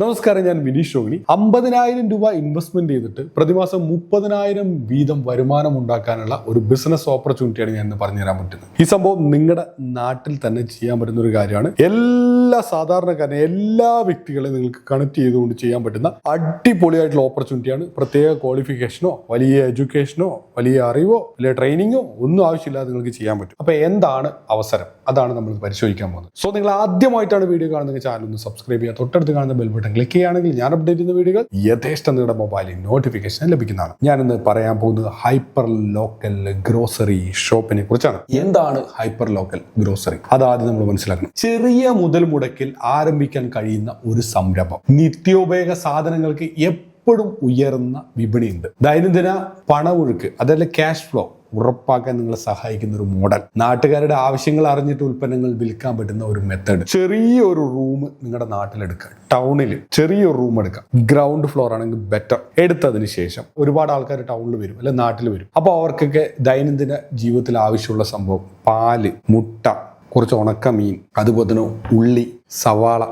നമസ്കാരം, ഞാൻ വിനീഷ് രോഹിണി. 50,000 രൂപ ഇൻവെസ്റ്റ്മെന്റ് ചെയ്തിട്ട് പ്രതിമാസം 30,000 വീതം വരുമാനം ഉണ്ടാക്കാനുള്ള ഒരു ബിസിനസ് ഓപ്പർച്യൂണിറ്റിയാണ് ഞാൻ ഇന്ന് പറഞ്ഞു തരാൻ പറ്റുന്നത്. ഈ സംഭവം നിങ്ങളുടെ നാട്ടിൽ തന്നെ ചെയ്യാൻ പറ്റുന്ന ഒരു കാര്യമാണ്. എല്ലാ സാധാരണക്കാരനെ എല്ലാ വ്യക്തികളെ നിങ്ങൾക്ക് കണക്ട് ചെയ്തുകൊണ്ട് ചെയ്യാൻ പറ്റുന്ന അടിപൊളിയായിട്ടുള്ള ഓപ്പർച്യൂണിറ്റിയാണ്. പ്രത്യേക ക്വാളിഫിക്കേഷനോ വലിയ എഡ്യൂക്കേഷനോ വലിയ അറിവോ വലിയ ട്രെയിനിങ്ങോ ഒന്നും ആവശ്യമില്ലാതെ നിങ്ങൾക്ക് ചെയ്യാൻ പറ്റും. അപ്പൊ എന്താണ് അവസരം? അതാണ് നമ്മൾ പരിശോധിക്കാൻ പോകുന്നത്. സോ നിങ്ങൾ ആദ്യമായിട്ടാണ് വീഡിയോ കാണുന്ന ചാനൽ ഒന്ന് സബ്സ്ക്രൈബ് ചെയ്യുക. തൊട്ടടുത്ത് കാണുന്ന ബെൽ ബട്ടൺ ക്ലിക്ക് ചെയ്യുകയാണെങ്കിൽ ഞാൻ അപ്ഡേറ്റ് ചെയ്യുന്ന വീഡിയോകൾ യഥേഷ്ടം നിങ്ങളുടെ മൊബൈലിൽ നോട്ടിഫിക്കേഷൻ ലഭിക്കുന്നതാണ്. ഞാനിന്ന് പറയാൻ പോകുന്നത് ഹൈപ്പർ ലോക്കൽ ഗ്രോസറി ഷോപ്പിനെ കുറിച്ചാണ്. എന്താണ് ഹൈപ്പർ ലോക്കൽ ഗ്രോസറി? അതാദ്യം നമ്മൾ മനസ്സിലാക്കണം. ചെറിയ മുതൽ മുടക്കിൽ ആരംഭിക്കാൻ കഴിയുന്ന ഒരു സംരംഭം. നിത്യോപയോഗ സാധനങ്ങൾക്ക് എപ്പോഴും ഉയർന്ന വിപണിയുണ്ട്. ദൈനംദിന പണമൊഴുക്ക്, അതല്ല ക്യാഷ് ഫ്ലോ ഉറപ്പാക്കാൻ നിങ്ങളെ സഹായിക്കുന്ന ഒരു മോഡൽ. നാട്ടുകാരുടെ ആവശ്യങ്ങൾ അറിഞ്ഞിട്ട് ഉൽപ്പന്നങ്ങൾ വിൽക്കാൻ പറ്റുന്ന ഒരു മെത്തേഡ്. ചെറിയൊരു റൂം നിങ്ങളുടെ നാട്ടിലെടുക്കുക, ടൗണിൽ ചെറിയൊരു റൂം എടുക്കുക. ഗ്രൗണ്ട് ഫ്ലോർ ആണെങ്കിൽ ബെറ്റർ. എടുത്തതിന് ശേഷം ഒരുപാട് ആൾക്കാർ ടൗണിൽ വരും, അല്ലെ നാട്ടിൽ വരും. അപ്പോൾ അവർക്കൊക്കെ ദൈനംദിന ജീവിതത്തിൽ ആവശ്യമുള്ള സംഭവം പാല്, മുട്ട, കുറച്ച് ഉണക്ക മീൻ, അതുപോലെ തന്നെ ഉള്ളി, സവാള,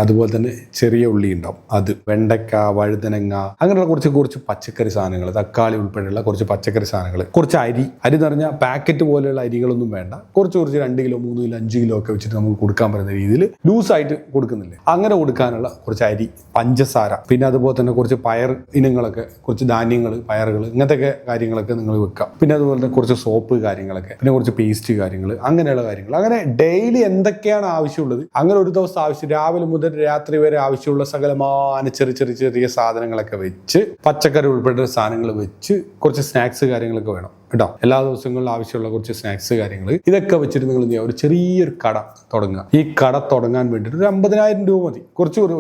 അതുപോലെ തന്നെ ചെറിയ ഉള്ളി ഉണ്ടാവും, അത്, വെണ്ടയ്ക്ക, വഴുതനങ്ങ, അങ്ങനെയുള്ള കുറച്ച് പച്ചക്കറി സാധനങ്ങൾ, തക്കാളി ഉൾപ്പെടെയുള്ള കുറച്ച് പച്ചക്കറി സാധനങ്ങൾ, കുറച്ച് അരി എന്ന് പറഞ്ഞാൽ പാക്കറ്റ് പോലെയുള്ള അരികളൊന്നും വേണ്ട. കുറച്ച് 2 കിലോ 3 കിലോ 5 കിലോ ഒക്കെ വെച്ചിട്ട് നമുക്ക് കൊടുക്കാൻ പറ്റുന്ന രീതിയിൽ ലൂസായിട്ട് കൊടുക്കുന്നില്ലേ, അങ്ങനെ കൊടുക്കാനുള്ള കുറച്ച് അരി, പഞ്ചസാര, പിന്നെ അതുപോലെ തന്നെ കുറച്ച് പയർ ഇനങ്ങളൊക്കെ, കുറച്ച് ധാന്യങ്ങൾ, പയറുകൾ, ഇങ്ങനത്തെ കാര്യങ്ങളൊക്കെ നിങ്ങൾ വെക്കാം. പിന്നെ അതുപോലെ തന്നെ കുറച്ച് സോപ്പ് കാര്യങ്ങളൊക്കെ, പിന്നെ കുറച്ച് പേസ്റ്റ് കാര്യങ്ങൾ, അങ്ങനെയുള്ള കാര്യങ്ങൾ. അങ്ങനെ ഡെയിലി എന്തൊക്കെയാണ് ആവശ്യമുള്ളത്, അങ്ങനെ ഒരു ദിവസം ആവശ്യം രാവിലെ മുതൽ രാത്രി വരെ ആവശ്യമുള്ള സകലമായ ചെറിയ സാധനങ്ങളൊക്കെ വെച്ച്, പച്ചക്കറി ഉൾപ്പെടെ സാധനങ്ങൾ വെച്ച്, കുറച്ച് സ്നാക്സ് കാര്യങ്ങളൊക്കെ വേണം കേട്ടോ. എല്ലാ ദിവസങ്ങളിലും ആവശ്യമുള്ള കുറച്ച് സ്നാക്സ് കാര്യങ്ങൾ, ഇതൊക്കെ വെച്ചിട്ട് നിങ്ങൾ എന്ത് ചെയ്യുക, ഒരു ചെറിയൊരു കട തുടങ്ങുക. ഈ കട തുടങ്ങാൻ വേണ്ടിയിട്ട് ഒരു 50,000 രൂപ മതി.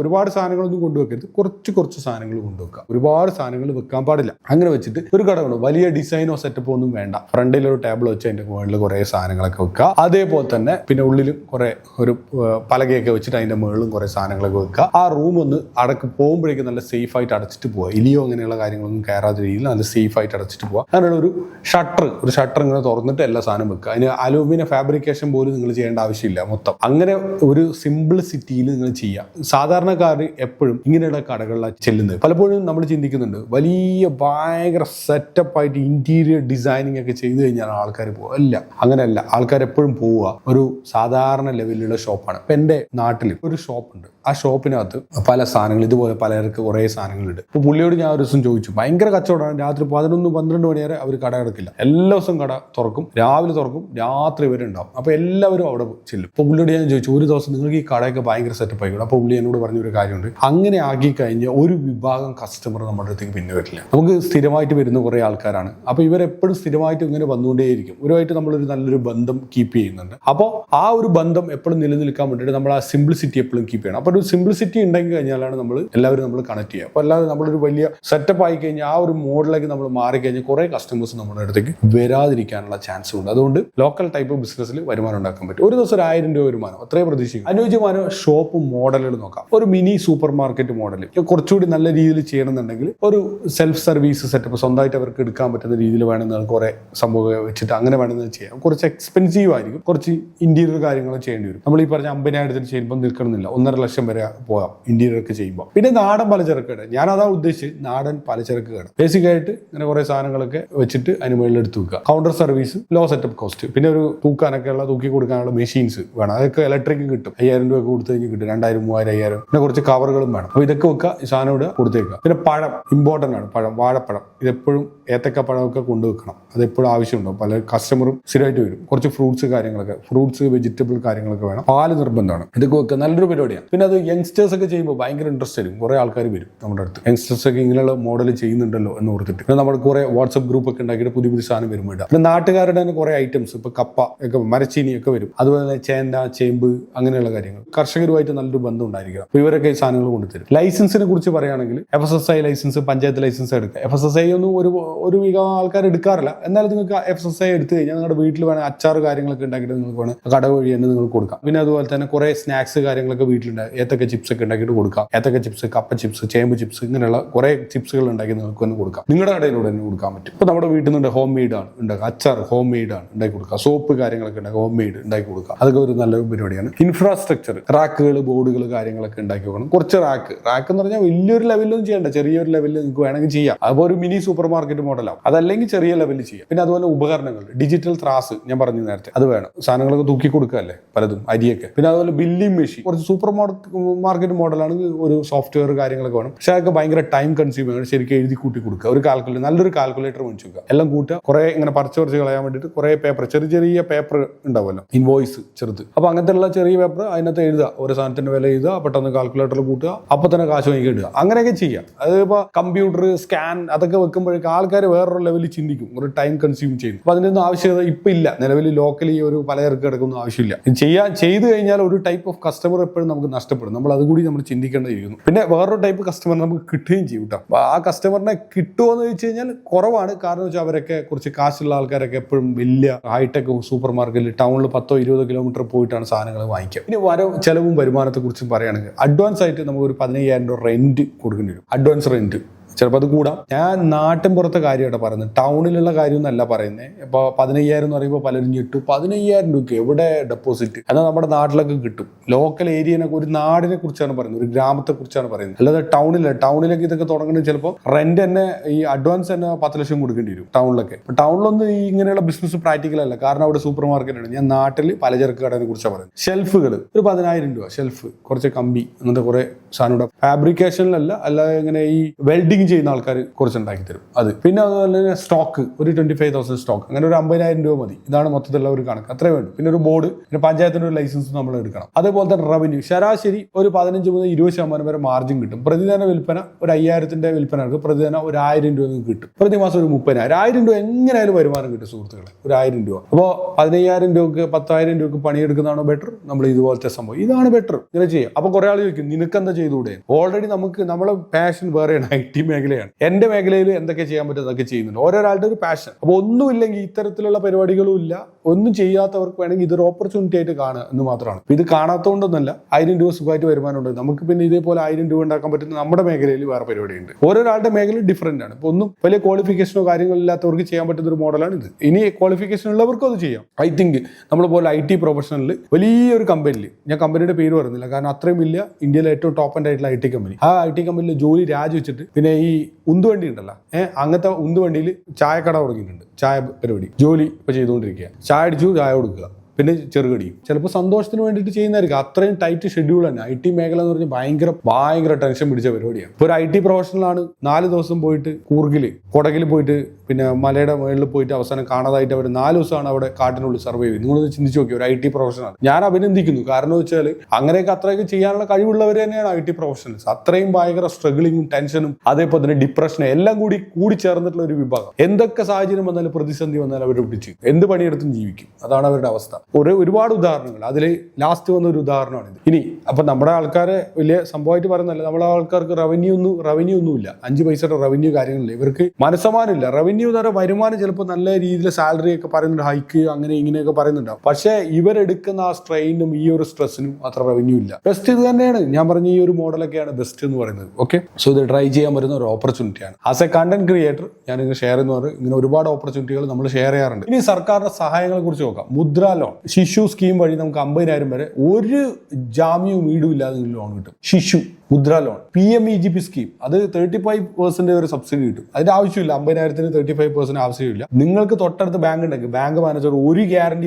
ഒരുപാട് സാധനങ്ങളൊന്നും കൊണ്ടുവെക്കരുത്, കുറച്ച് സാധനങ്ങൾ കൊണ്ടുവെക്കുക. ഒരുപാട് സാധനങ്ങൾ വെക്കാൻ പാടില്ല. അങ്ങനെ വെച്ചിട്ട് ഒരു കട വേണം. വലിയ ഡിസൈനോ സെറ്റപ്പോ ഒന്നും വേണ്ട. ഫ്രണ്ടിലൊരു ടേബിൾ വെച്ച് അതിന്റെ മുകളിൽ കുറേ സാധനങ്ങളൊക്കെ വെക്കുക. അതേപോലെ തന്നെ പിന്നെ ഉള്ളിലും ഒരു പലകയൊക്കെ വെച്ചിട്ട് അതിന്റെ മുകളിലും കുറേ സാധനങ്ങളൊക്കെ വെക്കുക. ആ റൂം ഒന്ന് പോകുമ്പോഴേക്കും നല്ല സേഫ് ആയിട്ട് അടച്ചിട്ട് പോവുക. ഇലിയോ അങ്ങനെയുള്ള കാര്യങ്ങളൊന്നും കയറാത്ത രീതിയിൽ നല്ല സേഫ് ആയിട്ട് അടച്ചിട്ട് പോവുക. അങ്ങനെയുള്ള ഒരു ഷട്ടർ ഇങ്ങനെ തുറന്നിട്ട് എല്ലാ സാധനം വെക്കുക. അതിന് അലൂമിനിയം ഫാബ്രിക്കേഷൻ പോലും നിങ്ങൾ ചെയ്യേണ്ട ആവശ്യമില്ല. മൊത്തം അങ്ങനെ ഒരു സിമ്പിൾ സിറ്റിയിൽ നിങ്ങൾ ചെയ്യാം. സാധാരണക്കാർ എപ്പോഴും ഇങ്ങനെയുള്ള കടകളിലാണ് ചെല്ലുന്നത്. പലപ്പോഴും നമ്മൾ ചിന്തിക്കുന്നുണ്ട്, വലിയ ഭയങ്കര സെറ്റപ്പായിട്ട് ഇന്റീരിയർ ഡിസൈനിങ് ഒക്കെ ചെയ്തു കഴിഞ്ഞാൽ ആൾക്കാർ പോകുക. അല്ല, അങ്ങനെയല്ല. ആൾക്കാർ എപ്പോഴും പോവുക ഒരു സാധാരണ ലെവലിലുള്ള ഷോപ്പാണ്. ഇപ്പം എൻ്റെ നാട്ടിൽ ഒരു ഷോപ്പുണ്ട്. ആ ഷോപ്പിനകത്ത് പല സാധനങ്ങൾ, ഇതുപോലെ പലർക്ക് കുറേ സാധനങ്ങളുണ്ട്. ഇപ്പോൾ പുള്ളിയോട് ഞാൻ ഒരു ദിവസം ചോദിച്ചു, ഭയങ്കര കച്ചവടമാണ്. രാത്രി 11-12 മണി വരെ അവർ കട കിടക്കില്ല. എല്ലാ ദിവസവും കട തുറക്കും, രാവിലെ തുറക്കും, രാത്രി വരെ ഉണ്ടാവും. അപ്പോൾ എല്ലാവരും അവിടെ ചെല്ലും. അപ്പോൾ പുള്ളിയോട് ഞാൻ ചോദിച്ചു, ഒരു ദിവസം നിങ്ങൾക്ക് ഈ കടയൊക്കെ ഭയങ്കര സെറ്റപ്പ് ആയിക്കോട്ടെ. അപ്പോൾ പുള്ളി എന്നോട് പറഞ്ഞൊരു കാര്യമുണ്ട്, അങ്ങനെ ആക്കി കഴിഞ്ഞാൽ ഒരു വിഭാഗം കസ്റ്റമർ നമ്മുടെ അടുത്തേക്ക് പിന്നെ വരില്ല. നമുക്ക് സ്ഥിരമായിട്ട് വരുന്ന കുറേ ആൾക്കാരാണ്. അപ്പോൾ ഇവരെപ്പോഴും സ്ഥിരമായിട്ട് ഇങ്ങനെ വന്നുകൊണ്ടേയിരിക്കും. ഇവരുമായിട്ട് നമ്മളൊരു നല്ലൊരു ബന്ധം കീപ്പ് ചെയ്യുന്നുണ്ട്. അപ്പോൾ ആ ഒരു ബന്ധം എപ്പോഴും നിലനിൽക്കാൻ വേണ്ടിയിട്ട് നമ്മൾ ആ സിംപ്ലിസിറ്റി എപ്പോഴും കീപ്പ് ചെയ്യണം. അപ്പോൾ ഒരു സിംപ്ലിസിറ്റി ഉണ്ടെങ്കിൽ കഴിഞ്ഞാലാണ് എല്ലാവരും കണക്ട് ചെയ്യുക. അപ്പോൾ അല്ലാതെ നമ്മളൊരു വലിയ സെറ്റപ്പ് ആയി കഴിഞ്ഞാൽ ആ ഒരു മോഡലിലേക്ക് നമ്മൾ മാറിക്കഴിഞ്ഞാൽ കുറേ കസ്റ്റമേഴ്സ് നമ്മുടെ അടുത്തേക്ക് വരാതിരിക്കാനുള്ള ചാൻസ് ഉണ്ട്. അതുകൊണ്ട് ലോക്കൽ ടൈപ്പ് ബിസിനസ്സിൽ വരുമാനം ഉണ്ടാക്കാൻ പറ്റും. ഒരു ദിവസം 1,000 രൂപ വരുമാനം അത്രയും പ്രതീക്ഷിക്കും. അനുയോജ്യമായ ഷോപ്പ് മോഡലുകൾ നോക്കാം. ഒരു മിനി സൂപ്പർ മാർക്കറ്റ് മോഡൽ കുറച്ചുകൂടി നല്ല രീതിയിൽ ചെയ്യണമെന്നുണ്ടെങ്കിൽ ഒരു സെൽഫ് സർവീസ് സെറ്റപ്പ് സ്വന്തമായിട്ട് അവർക്ക് എടുക്കാൻ പറ്റുന്ന രീതിയിൽ വേണമെന്ന് കുറേ സംഭവം വെച്ചിട്ട് അങ്ങനെ വേണമെന്ന് ചെയ്യാം. കുറച്ച് എക്സ്പെൻസീവ് ആയിരിക്കും. കുറച്ച് ഇന്റീരിയർ കാര്യങ്ങൾ ചെയ്യേണ്ടി വരും. നമ്മൾ ഈ പറഞ്ഞ 50,000 ചെയ്യുമ്പോൾ നിൽക്കണമെന്നില്ല, 1.5 ലക്ഷം വരെ പോകാം ഇന്റീരിയർ ഒക്കെ ചെയ്യുമ്പോൾ. പിന്നെ നാടൻ പലചരക്ക് കട, ഞാൻ അതാ ഉദ്ദേശിച്ച് നാടൻ പലചരക്ക് കട. ബേസിക്കായിട്ട് ഇങ്ങനെ കുറേ സാധനങ്ങളൊക്കെ വെച്ചിട്ട് അതിന് മുകളിൽ എടുത്ത് വെക്കുക. Counter service, low setup cost. പിന്നെ ഒരു തൂക്കി കൊടുക്കാനുള്ള മെഷീൻസ് വേണം. അതൊക്കെ ഇലക്ട്രിക് കിട്ടും. 5,000 രൂപ കൊടുത്തു കഴിഞ്ഞ് കിട്ടും. 2,000, 3,000, 5,000. പിന്നെ കുറച്ച് കവറുകളും വേണം. അപ്പോൾ ഇതൊക്കെ വെക്കുക. ഈ സാധനം ഇവിടെ കൊടുത്തേക്കുക. പിന്നെ പഴം ഇമ്പോർട്ടൻ്റ് ആണ്. വാഴപ്പഴം ഇതെപ്പോഴും, ഏത്തക്കപ്പഴമൊക്കെ കൊണ്ടുവെക്കണം. അതെപ്പോഴും ആവശ്യമുണ്ടാവും. പല കസ്റ്റമറും സ്ഥിരമായിട്ട് വരും. കുറച്ച് ഫ്രൂട്ട്സ് വെജിറ്റബിൾ കാര്യങ്ങളൊക്കെ വേണം. പാല് നിർബന്ധമാണ്. ഇതൊക്കെ വെക്കുക. നല്ലൊരു പരിപാടിയാണ്. പിന്നെ അത് യങ്സ്റ്റേഴ്സ് ഒക്കെ ചെയ്യുമ്പോൾ ഭയങ്കര ഇൻട്രസ്റ്റ് ആയിരിക്കും. കുറേ ആൾക്കാർ വരും നമ്മുടെ അടുത്ത്. യങ്സ്റ്റേഴ്സ് ഒക്കെ ഇങ്ങനെയുള്ള മോഡൽ ചെയ്യുന്നുണ്ടല്ലോ എന്ന് ഓർത്തിട്ട്. പിന്നെ നമ്മൾ കുറേ വാട്സ്ആപ്പ് ഗ്രൂപ്പ് ഒക്കെ ഉണ്ടാക്കിയിട്ട് പുതിയ സാധനം വരുമ്പോൾ ഇടാം. പിന്നെ നാട്ടുകാരുടെ തന്നെ കുറേ ഐറ്റംസ്, ഇപ്പൊ കപ്പ ഒക്കെ, മരച്ചീനി ഒക്കെ വരും. അതുപോലെ തന്നെ ചേന, ചേമ്പ്, അങ്ങനെയുള്ള കാര്യങ്ങൾ. കർഷകരുമായിട്ട് നല്ലൊരു ബന്ധം ഉണ്ടായിരിക്കണം. അപ്പോൾ ഇവരൊക്കെ ഈ സാധനങ്ങൾ കൊണ്ടുതരും. ലൈസൻസിനെ കുറിച്ച് പറയുകയാണെങ്കിൽ FSSAI ലൈസൻസ്, പഞ്ചായത്ത് ലൈസൻസ് എടുക്കുക. FSSAI ഒന്നും ഒരു മിക ആൾക്കാർ എടുക്കാറില്ല. എന്നാലും നിങ്ങൾക്ക് FSSAI എടുത്തു കഴിഞ്ഞാൽ നിങ്ങളുടെ വീട്ടിൽ വേണം അച്ചാറ് കാര്യങ്ങളൊക്കെ ഉണ്ടാക്കിയിട്ട് നിങ്ങൾക്ക് വേണം കട വഴി തന്നെ നിങ്ങൾ കൊടുക്കാം. പിന്നെ അതുപോലെ തന്നെ കുറേ സ്നാക്സ് കാര്യങ്ങളൊക്കെ വീട്ടിലുണ്ട്. ഏത്തക്ക ചിപ്സ് ഒക്കെ ഉണ്ടാക്കിയിട്ട് കൊടുക്കാം. ഏത്തക്ക ചിപ്സ്, കപ്പ ചിപ്സ്, ചേമ്പ് ചിപ്സ്, ഇങ്ങനെയുള്ള കുറേ ചിപ്സുകൾ ഉണ്ടാക്കി നിങ്ങൾക്ക് തന്നെ കൊടുക്കാം. നിങ്ങളുടെ കടയിലൂടെ തന്നെ കൊടുക്കാൻ പറ്റും. ഇപ്പോൾ നമ്മുടെ വീട്ടിൽ നിന്ന് ഹോം മെയ്ഡ് ആണ് ഉണ്ടാക്കുക, അച്ചാർ ഹോം മെയ്ഡ് ആണ് ഉണ്ടാക്കി കൊടുക്കുക, സോപ്പ് കാര്യങ്ങളൊക്കെ ഉണ്ടാക്കുക ഹോം മെയ്ഡ് ഉണ്ടാക്കി കൊടുക്കുക. അതൊക്കെ ഒരു നല്ല പരിപാടിയാണ്. ഇൻഫ്രാസ്ട്രക്ചർ, റാക്കുകൾ, ബോർഡുകൾ കാര്യങ്ങളൊക്കെ ഉണ്ടാക്കി വെക്കണം. കുറച്ച് റാക്ക് എന്ന് പറഞ്ഞാൽ വലിയൊരു ലെവലിലൊന്നും ചെയ്യണ്ട, ചെറിയൊരു ലെവലിൽ നിങ്ങൾക്ക് വേണമെങ്കിൽ ചെയ്യാം. അതുപോലെ ഒരു മിനി സൂപ്പർ മാർക്കറ്റ് മോഡലാവും. അതല്ലെങ്കിൽ ചെറിയ ലെവലിൽ ചെയ്യാം. പിന്നെ അതുപോലെ ഉപകരണങ്ങൾ, ഡിജിറ്റൽ ത്രാസ് ഞാൻ പറഞ്ഞു നേരത്തെ, അത് വേണം. സാധനങ്ങളൊക്കെ തൂക്കി കൊടുക്കുകയല്ലേ പലതും, അരിയൊക്കെ. പിന്നെ അതുപോലെ ബില്ലിംഗ് മെഷീൻ, കുറച്ച് സൂപ്പർ മാർക്കറ്റ് മോഡലാണെങ്കിൽ ഒരു സോഫ്റ്റ്വെയർ കാര്യങ്ങളൊക്കെ വേണം. പക്ഷെ അതൊക്കെ ഭയങ്കര ടൈം കൺസ്യൂമിംഗ് ആണ്. ശരിക്കും എഴുതി കൂട്ടി കൊടുക്കുക. ഒരു കാൽക്കുലേറ്റർ, നല്ലൊരു കാൽക്കുലേറ്റർ മേടിച്ചു വെക്കുക. എല്ലാം കൂട്ടുക. കുറെ ഇങ്ങനെ പറിച്ച് കളയാൻ വേണ്ടിയിട്ട് കുറെ പേപ്പർ, ചെറിയ പേപ്പർ ഉണ്ടാവുമല്ലോ, ഇൻവോയ്സ് ചെറുത്. അപ്പൊ അങ്ങനത്തെ ചെറിയ പേപ്പർ അതിനകത്ത് എഴുതുക, ഒരു സാധനത്തിന്റെ വില എഴുതുക, പെട്ടെന്ന് കാൽക്കുലേറ്ററിൽ കൂട്ടുക, അപ്പൊ തന്നെ കാശ് വാങ്ങി ഇടുക. അങ്ങനെയൊക്കെ ചെയ്യാം. അതിപ്പോ കമ്പ്യൂട്ടർ, സ്കാൻ അതൊക്കെ വെക്കുമ്പോഴേക്കും ആൾക്കാർ വേറൊരു ലെവലിൽ ചിന്തിക്കും, ഒരു ടൈം കൺസ്യൂം ചെയ്യും. അപ്പൊ അതിനൊന്നും ആവശ്യകത ഇപ്പൊ ഇല്ല. നിലവിൽ ലോക്കലി ഒരു പലചരക്ക് കിടക്കുന്ന ആവശ്യമില്ല. ചെയ്തു കഴിഞ്ഞാൽ ഒരു ടൈപ്പ് ഓഫ് കസ്റ്റമർ എപ്പോഴും നമുക്ക് നഷ്ടപ്പെടും. നമ്മൾ അതുകൂടി നമ്മൾ ചിന്തിക്കേണ്ടിയിരിക്കുന്നു. പിന്നെ വേറൊരു ടൈപ്പ് കസ്റ്റമർ നമുക്ക് കിട്ടുകയും ചെയ്യും കേട്ടോ. അപ്പൊ ആ കസ്റ്റമറിനെ കിട്ടുമോ എന്ന് ചോദിച്ചു കഴിഞ്ഞാൽ കുറവാണ്. കാരണം വെച്ചാൽ അവരൊക്കെ കുറച്ച് കാശുള്ള ആൾക്കാരൊക്കെ എപ്പോഴും വലിയ ഹൈടെക് സൂപ്പർ മാർക്കറ്റിൽ ടൗണിൽ 10-20 കിലോമീറ്റർ പോയിട്ടാണ് സാധനങ്ങൾ വാങ്ങിക്കുക. ഇനി ചെലവും വരുമാനത്തെ കുറിച്ച് പറയുകയാണെങ്കിൽ അഡ്വാൻസ് ആയിട്ട് നമുക്ക് ഒരു 15,000 രൂപ റെന്റ് കൊടുക്കേണ്ടി വരും. അഡ്വാൻസ് റെന്റ് ചിലപ്പോൾ അത് കൂടാം. ഞാൻ നാട്ടിൻ പുറത്തെ കാര്യമായിട്ട് പറയുന്നത്, ടൗണിലുള്ള കാര്യമൊന്നല്ല പറയുന്നത്. ഇപ്പോൾ 15,000 എന്ന് പറയുമ്പോൾ പലരും ഞെട്ടു. 15,000 രൂപയ്ക്ക് എവിടെ ഡെപ്പോസിറ്റ്? എന്നാൽ നമ്മുടെ നാട്ടിലൊക്കെ കിട്ടും. ലോക്കൽ ഏരിയനെ, ഒരു നാടിനെ കുറിച്ചാണ് പറയുന്നത്, ഒരു ഗ്രാമത്തെ കുറിച്ചാണ് പറയുന്നത്. അല്ലാതെ ടൗണിലേക്ക് ഇതൊക്കെ തുടങ്ങുന്നത് ചിലപ്പോൾ റെന്റ് തന്നെ, ഈ അഡ്വാൻസ് തന്നെ 10 ലക്ഷം കൊടുക്കേണ്ടി വരും ടൗണിലൊക്കെ. ടൗണിലൊന്നും ഈ ഇങ്ങനെയുള്ള ബിസിനസ് പ്രാക്ടിക്കൽ അല്ല. കാരണം അവിടെ സൂപ്പർ മാർക്കറ്റാണ്. ഞാൻ നാട്ടിൽ പലചരക്ക് കടയെ കുറിച്ചാണ് പറയുന്നത്. ഷെൽഫുകൾ ഒരു 10,000 രൂപ ഷെൽഫ്, കുറച്ച് കമ്പി, അങ്ങനത്തെ കുറെ സാധനം. ഫാബ്രിക്കേഷനിലല്ല, അല്ലാതെ ഇങ്ങനെ ഈ വെൽഡിങ് ചെയ്യുന്ന ആൾക്കാർ കുറച്ച് ഉണ്ടാക്കി തരും അത്. പിന്നെ അതുപോലെ തന്നെ സ്റ്റോക്ക് ഒരു 25,000 സ്റ്റോക്ക്, അങ്ങനെ ഒരു 50,000 രൂപ മതി. ഇതാണ് മൊത്തത്തിലുള്ള ഒരു കണക്ക്, അത്രേ വേണ്ടു. പിന്നെ ഒരു ബോർഡ്, പിന്നെ പഞ്ചായത്തിന്റെ ഒരു ലൈസൻസ് നമ്മൾ എടുക്കണം. അതേപോലെ തന്നെ റവന്യൂ ശരാശരി ഒരു 15 മുതൽ 20% വരെ മാർജിൻ കിട്ടും. പ്രതിദിന വിൽപ്പന ഒരു 5,000ന്റെ വിൽപ്പന എടുക്കും. പ്രതിദിന ഒരു 1,000 രൂപ കിട്ടും. പ്രതിമാസം ഒരു 30,000. 1,000 രൂപ എങ്ങനെയായാലും വരുമാനം കിട്ടും സുഹൃത്തുക്കളെ, ഒരു 1,000 രൂപ. അപ്പോൾ 15,000 രൂപക്ക് 10,000 രൂപക്ക് പണിയെടുക്കുന്നതാണോ ബെറ്റർ? നമ്മൾ ഇതുപോലത്തെ സംഭവം, ഇതാണ് ബെറ്റർ. ഇങ്ങനെ ചെയ്യാം. അപ്പൊ കുറെ ആൾ ചോദിക്കും, നിനക്കെന്താ ചെയ്തുകൂടെ? ഓൾറെഡി നമ്മളെ പാഷൻ വേറെയാണ്, IT മേഖലയാണ്. എന്റെ മേഖലയിൽ എന്തൊക്കെ ചെയ്യാൻ പറ്റും അതൊക്കെ ചെയ്യുന്നുണ്ട്. ഓരോരാളുടെ ഒരു പാഷൻ. അപ്പൊ ഒന്നുമില്ലെങ്കിൽ ഇത്തരത്തിലുള്ള പരിപാടികളും ഇല്ല, ഒന്നും ചെയ്യാത്തവർക്ക് വേണമെങ്കിൽ ഇതൊരു ഓപ്പർച്യൂണിറ്റി ആയിട്ട് കാണുക എന്ന് മാത്രമാണ്. ഇത് കാണാത്തതുകൊണ്ടൊന്നല്ല, 1,000 രൂപ സുഖമായിട്ട് വരുമാനം ഉണ്ട്. നമുക്ക് പിന്നെ ഇതേപോലെ 1,000 രൂപ ഉണ്ടാക്കാൻ പറ്റുന്ന നമ്മുടെ മേഖലയിൽ വേറെ പരിപാടിയുണ്ട്. ഓരോരാളുടെ മേഖല ഡിഫറെന്റ് ആണ്. ഇപ്പൊ ഒന്നും വലിയ ക്വാളിഫിക്കേഷനോ കാര്യങ്ങളോ ഇല്ലാത്തവർക്ക് ചെയ്യാൻ പറ്റുന്ന ഒരു മോഡലാണ് ഇത്. ഇനി ക്വാളിഫിക്കേഷൻ ഉള്ളവർക്കും അത് ചെയ്യാം. ഐ തിങ്ക് നമ്മൾ പോലെ IT പ്രൊഫഷണലിൽ വലിയൊരു കമ്പനിയിൽ, ഞാൻ കമ്പനിയുടെ പേര് പറയുന്നില്ല കാരണം അത്രയും വലിയ ഇന്ത്യയിലെ ഏറ്റവും ടോപ്പ് ആൻഡ് ആയിട്ടുള്ള IT കമ്പനി, ആ IT കമ്പനിയിൽ ജോലി രാജിവെച്ചിട്ട് പിന്നെ ഈ ഉന്തുവണ്ടി ഉണ്ടല്ലോ, അങ്ങനത്തെ ഉന്തുവണ്ടിയിൽ ചായക്കട തുടങ്ങിയിട്ടുണ്ട്. ചായ പരിപാടി ജോലി ഇപ്പൊ ചെയ്തുകൊണ്ടിരിക്കുക. ചായ അടിച്ചു, ചായ കൊടുക്കുക, പിന്നെ ചെറുകടിയും. ചിലപ്പോൾ സന്തോഷത്തിന് വേണ്ടിയിട്ട് ചെയ്യുന്നതായിരിക്കും. അത്രയും ടൈറ്റ് ഷെഡ്യൂൾ തന്നെ. IT മേഖല എന്ന് പറഞ്ഞാൽ ഭയങ്കര ടെൻഷൻ പിടിച്ച പരിപാടിയാണ്. ഇപ്പോൾ ഒരു IT പ്രൊഫഷണലാണ് 4 ദിവസം പോയിട്ട് കൊടകിൽ പോയിട്ട് പിന്നെ മലയുടെ മുകളിൽ പോയിട്ട് അവസാനം കാണാതായിട്ട് അവർ 4 ദിവസമാണ് അവിടെ കാട്ടിനുള്ളിൽ സർവൈവ് ചെയ്ത്. നിങ്ങളൊന്ന് ചിന്തിച്ച് നോക്കി, ഒരു IT പ്രൊഫഷണൽ. ഞാൻ അഭിനന്ദിക്കുന്നു. കാരണം വെച്ചാൽ അങ്ങനെയൊക്കെ അത്രയൊക്കെ ചെയ്യാനുള്ള കഴിവുള്ളവർ തന്നെയാണ് IT പ്രൊഫഷണൽസ്. അത്രയും ഭയങ്കര സ്ട്രഗിളിങ്ങും ടെൻഷനും അതേപോലെ തന്നെ ഡിപ്രഷനും എല്ലാം കൂടി ചേർന്നിട്ടുള്ള ഒരു വിഭാഗം. എന്തൊക്കെ സാഹചര്യം വന്നാലും പ്രതിസന്ധി വന്നാലും അവർ പിടിച്ച് എന്ത് പണിയെടുത്തും ജീവിക്കും. അതാണ് അവരുടെ അവസ്ഥ. ഒരുപാട് ഉദാഹരണങ്ങൾ. അതിൽ ലാസ്റ്റ് വന്ന ഒരു ഉദാഹരണമാണ് ഇത്. ഇനി അപ്പൊ നമ്മുടെ ആൾക്കാരെ വലിയ സംഭവമായിട്ട് പറയുന്നല്ല, നമ്മളെ ആൾക്കാർക്ക് റവന്യൂ ഒന്നുമില്ല. 5 പൈസയുടെ റവന്യൂ കാര്യങ്ങളില്ല. ഇവർക്ക് മനസ്സമാനമില്ല. റവന്യൂ എന്ന് പറയുന്ന വരുമാനം ചിലപ്പോൾ നല്ല രീതിയിൽ സാലറി ഒക്കെ പറയുന്നുണ്ട്, ഹൈക്ക് അങ്ങനെ ഇങ്ങനെയൊക്കെ പറയുന്നുണ്ടാവും. പക്ഷേ ഇവരെടുക്കുന്ന ആ സ്ട്രെയിനും ഈ ഒരു സ്ട്രെസ്സിനും അത്ര റവന്യൂ ഇല്ല. ബെസ്റ്റ് ഇത് തന്നെയാണ്. ഞാൻ പറഞ്ഞ ഈ ഒരു മോഡലൊക്കെയാണ് ബെസ്റ്റ് എന്ന് പറയുന്നത്. ഓക്കെ, സോ ഇത് ട്രൈ ചെയ്യാൻ വരുന്ന ഒരു ഓപ്പർച്യൂണിറ്റിയാണ്. ആസ് എ കണ്ടന്റ് ക്രിയേറ്റർ ഞാൻ ഇങ്ങനെ ഷെയർ എന്ന് പറയുന്നത്, ഇങ്ങനെ ഒരുപാട് ഓപ്പർച്യൂണിറ്റികൾ നമ്മൾ ഷെയർ ചെയ്യാറുണ്ട്. ഇനി സർക്കാരിന്റെ സഹായങ്ങളെ കുറിച്ച് നോക്കാം. മുദ്ര ലോൺ, ശിശു സ്കീം വഴി നമുക്ക് 50,000 വരെ ഒരു ജാമ്യവും ഈടും ഇല്ലാതെ ലോൺ കിട്ടും. ശിശു മുദ്ര ലോൺ. PMEGP സ്കീം, അത് 35% ഒരു സബ്സിഡി കിട്ടും. അതിന്റെ ആവശ്യമില്ല. 50,000-ന് 35% ആവശ്യമില്ല. നിങ്ങൾക്ക് തൊട്ടടുത്ത് ബാങ്ക് ഉണ്ടെങ്കിൽ ബാങ്ക് മാനേജർ ഒരു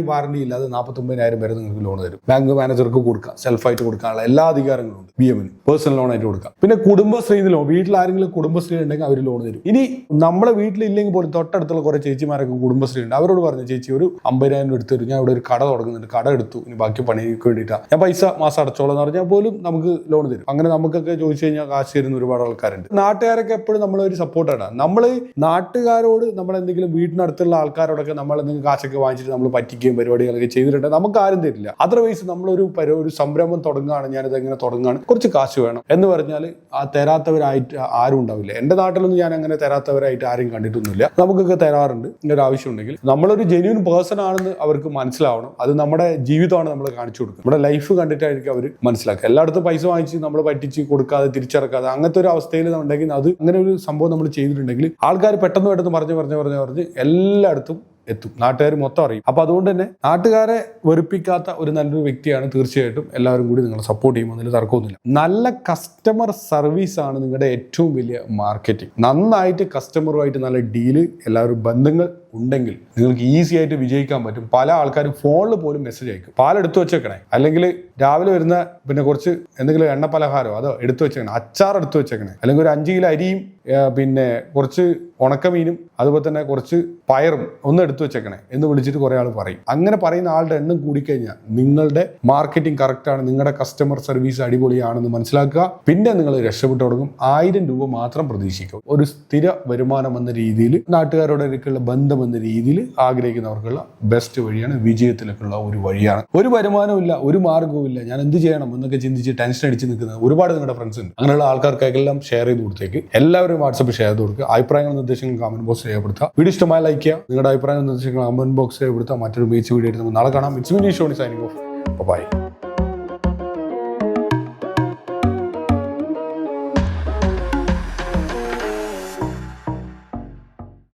വാറണ്ടി ഇല്ലാതെ 49,000 വരെ നിങ്ങൾക്ക് ലോൺ തരും. ബാങ്ക് മാനേജർക്ക് കൊടുക്കാം, സെൽഫായിട്ട് കൊടുക്കാനുള്ള എല്ലാ അധികാരങ്ങളും ഉണ്ട്. BM-ന് പേഴ്സണൽ ലോൺ ആയിട്ട് കൊടുക്കാം. പിന്നെ കുടുംബശ്രീ ലോൺ, വീട്ടിൽ ആരെങ്കിലും കുടുംബശ്രീ ഉണ്ടെങ്കിൽ അവർ ലോൺ തരും. ഇനി നമ്മളെ വീട്ടിലില്ലെങ്കിൽ പോലും തൊട്ടടുത്തുള്ള കുറെ ചേച്ചിമാരൊക്കെ കുടുംബശ്രീ ഉണ്ട്. അവരോട് പറഞ്ഞു, ചേച്ചി ഒരു 50,000 എടുത്തു തരും, ഞാൻ ഇവിടെ ഒരു കട തുടങ്ങുന്നുണ്ട്, കട എടുത്തു, ഇനി ബാക്കി പണിക്ക് വേണ്ടിയിട്ടാണ്, ഞാൻ പൈസ മാസം അടച്ചോളാം എന്ന് പറഞ്ഞാൽ പോലും നമുക്ക് ലോൺ തരും. അങ്ങനെ നമുക്കൊക്കെ ചോദിച്ചു കഴിഞ്ഞാൽ കാശ് തരുന്ന ഒരുപാട് ആൾക്കാരുണ്ട്. നാട്ടുകാരൊക്കെ എപ്പോഴും നമ്മളൊരു സപ്പോർട്ടാണ്. നമ്മൾ നാട്ടുകാരോട്, നമ്മൾ എന്തെങ്കിലും വീട്ടിനടുത്തുള്ള ആൾക്കാരോടൊക്കെ നമ്മൾ എന്തെങ്കിലും കാശൊക്കെ വാങ്ങിച്ചിട്ട് നമ്മൾ പറ്റിക്കുകയും പരിപാടികളൊക്കെ ചെയ്തിട്ടുണ്ട്, നമുക്ക് ആരും തരില്ല. അതർവൈസ് നമ്മളൊരു സംരംഭം തുടങ്ങുകയാണ്, ഞാനിത് എങ്ങനെ തുടങ്ങുകയാണ്, കുറച്ച് കാശ് വേണം എന്ന് പറഞ്ഞാൽ ആ തരാത്തവരായിട്ട് ആരും ഉണ്ടാവില്ല. എന്റെ നാട്ടിലൊന്നും ഞാൻ അങ്ങനെ തരാത്തവരായിട്ട് ആരും കണ്ടിട്ടൊന്നുമില്ല. നമുക്കൊക്കെ തരാറുണ്ട്. ഇങ്ങനെ ഒരു ആവശ്യം ഉണ്ടെങ്കിൽ. നമ്മളൊരു ജെന്യൂൻ പേഴ്സൺ ആണെന്ന് അവർക്ക് മനസ്സിലാവണം. ജീവിതമാണോ അത് നമ്മുടെ ജീവിതമാണ് നമ്മൾ കാണിച്ചു കൊടുക്കുക. നമ്മുടെ ലൈഫ് കണ്ടിട്ടായിരിക്കും അവർ മനസ്സിലാക്കുക. എല്ലായിടത്തും പൈസ വാങ്ങിച്ച് നമ്മൾ പറ്റിച്ച് കൊടുക്കാതെ തിരിച്ചടക്കാതെ അങ്ങനത്തെ ഒരു അവസ്ഥയിൽ ഉണ്ടെങ്കിൽ അത് അങ്ങനെ ഒരു സംഭവം നമ്മൾ ചെയ്തിട്ടുണ്ടെങ്കിൽ ആൾക്കാർ പെട്ടെന്ന് പറഞ്ഞ് എല്ലായിടത്തും എത്തും, നാട്ടുകാർ മൊത്തം അറിയും. അപ്പൊ അതുകൊണ്ട് തന്നെ നാട്ടുകാരെ വെറുപ്പിക്കാത്ത ഒരു നല്ലൊരു വ്യക്തിയാണ് തീർച്ചയായിട്ടും എല്ലാവരും കൂടി നിങ്ങളെ സപ്പോർട്ട് ചെയ്യുമ്പോൾ അതിൽ തർക്കമൊന്നുമില്ല. നല്ല കസ്റ്റമർ സർവീസ് ആണ് നിങ്ങളുടെ ഏറ്റവും വലിയ മാർക്കറ്റിംഗ്. നന്നായിട്ട് കസ്റ്റമറുമായിട്ട് നല്ല ഡീല്, എല്ലാവരും ബന്ധങ്ങൾ ഉണ്ടെങ്കിൽ നിങ്ങൾക്ക് ഈസി ആയിട്ട് വിജയിക്കാൻ പറ്റും. പല ആൾക്കാരും ഫോണിൽ പോലും മെസ്സേജ് അയക്കും, പാലെടുത്തു വെച്ചേക്കണേ, അല്ലെങ്കിൽ രാവിലെ വരുന്ന പിന്നെ കുറച്ച് എന്തെങ്കിലും എണ്ണ പലഹാരമോ അതോ എടുത്തു വെച്ചേക്കണേ, അച്ചാർ എടുത്തു വെച്ചേക്കണേ, അല്ലെങ്കിൽ ഒരു 5 കിലോ അരിയും പിന്നെ കുറച്ച് ഉണക്കമീനും അതുപോലെ തന്നെ കുറച്ച് പയറും ഒന്ന് എടുത്തു വെച്ചേക്കണേ എന്ന് വിളിച്ചിട്ട് കുറേ ആൾ പറയും. അങ്ങനെ പറയുന്ന ആളുടെ എണ്ണം കൂടിക്കഴിഞ്ഞാൽ നിങ്ങളുടെ മാർക്കറ്റിംഗ് കറക്റ്റാണ്, നിങ്ങളുടെ കസ്റ്റമർ സർവീസ് അടിപൊളിയാണെന്ന് മനസ്സിലാക്കുക. പിന്നെ നിങ്ങൾ രക്ഷപ്പെട്ടു തുടങ്ങും. 1000 രൂപ മാത്രം പ്രതീക്ഷിക്കും. ഒരു സ്ഥിര വരുമാനം എന്ന രീതിയിൽ, നാട്ടുകാരോടൊക്കെയുള്ള ബന്ധം എന്ന രീതിയിൽ ആഗ്രഹിക്കുന്നവർക്കുള്ള ബെസ്റ്റ് വഴിയാണ്, വിജയത്തിലേക്കുള്ള ഒരു വഴിയാണ്. ഒരു വരുമാനവും ഇല്ല, ഒരു മാർഗവും ഇല്ല, ഞാൻ എന്ത് ചെയ്യണം എന്നൊക്കെ ചിന്തിച്ച് ടെൻഷൻ അടിച്ച് നിൽക്കുന്ന ഒരുപാട് നിങ്ങളുടെ ഫ്രണ്ട്സ് ഉണ്ട്. അങ്ങനെയുള്ള ആൾക്കാർക്കെല്ലാം ഷെയർ ചെയ്ത് കൊടുത്തേക്ക്. എല്ലാവരും വാട്സപ്പ് ഷെയർ ചെയ്ത് കൊടുക്കുക. അഭിപ്രായങ്ങളും നിർദ്ദേശങ്ങളും കമന്റ് ബോക്സ് രേഖപ്പെടുത്തുക. വീഡിയോ ഇഷ്ടമായ ലൈക്ക് ചെയ്യുക. നിങ്ങളുടെ അഭിപ്രായങ്ങളും നിർദ്ദേശങ്ങളും കമന്റ് ബോക്സ് രേഖപ്പെടുത്തുക. മറ്റൊരു മികച്ച വീഡിയോ ആയിട്ട് നമുക്ക് നാളെ കാണാം. It's me Shoni signing off. By.